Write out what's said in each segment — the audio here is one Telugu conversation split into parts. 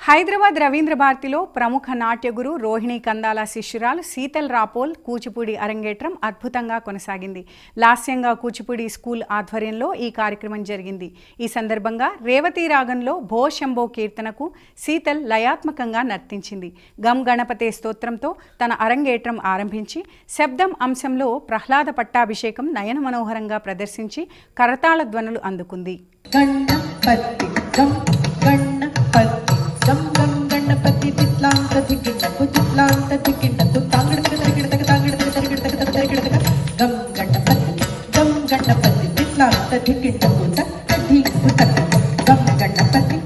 హైదరాబాద్ రవీంద్ర భారతిలో ప్రముఖ నాట్యగురు రోహిణి కందాల శిష్యురాలు శీతల్ రాపోల్ కూచిపూడి అరంగేట్రం అద్భుతంగా కొనసాగింది. లాస్యంగా కూచిపూడి స్కూల్ ఆధ్వర్యంలో ఈ కార్యక్రమం జరిగింది. ఈ సందర్భంగా రేవతి రాగంలో భో శంభో కీర్తనకు శీతల్ లయాత్మకంగా నర్తించింది. గం గణపతే స్తోత్రంతో తన అరంగేట్రం ఆరంభించి శబ్దం అంశంలో ప్రహ్లాద పట్టాభిషేకం నయన మనోహరంగా ప్రదర్శించి కరతాళ ధ్వనులు అందుకుంది. గం గం గణపతి తిట్లాంత దిక్కిటకు తిట్లాంత దిక్కిటకు తాంగడక తరిగిడక తాంగడక తరిగిడక తరిగిడక గం గణపతి తిట్లాంత దిక్కిటకు తక్కది పుటక గం గణపతి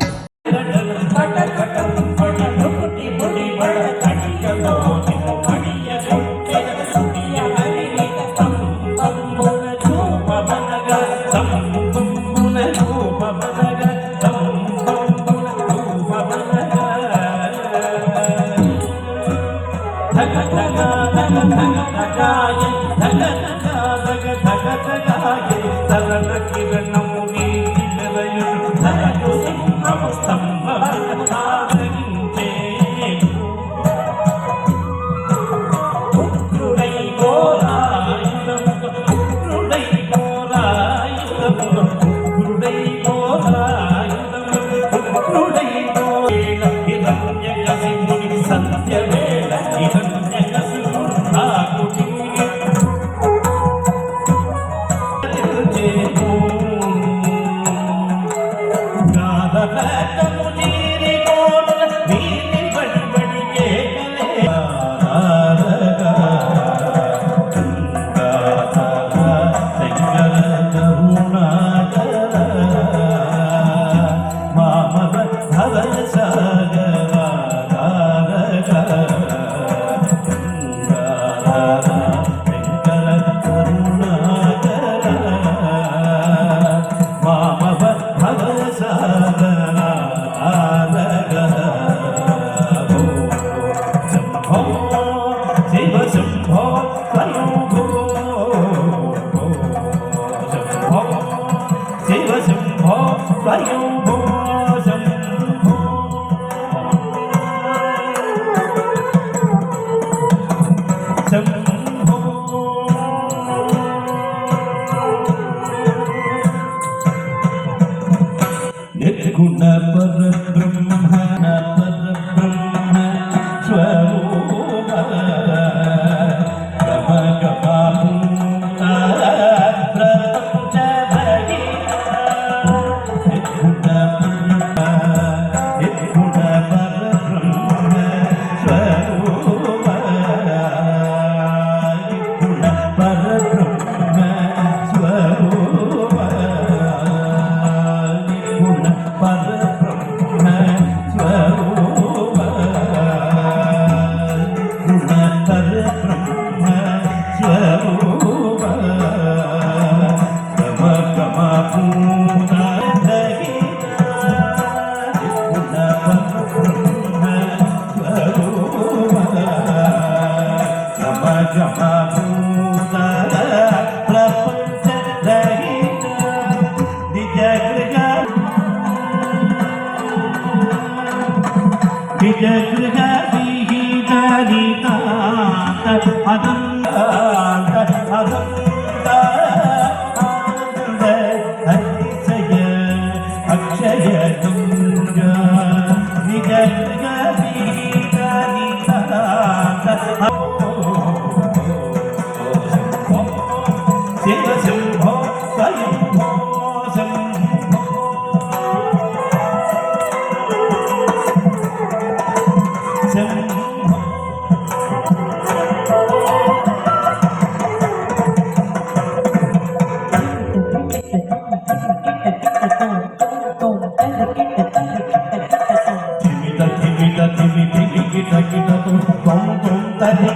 Tadi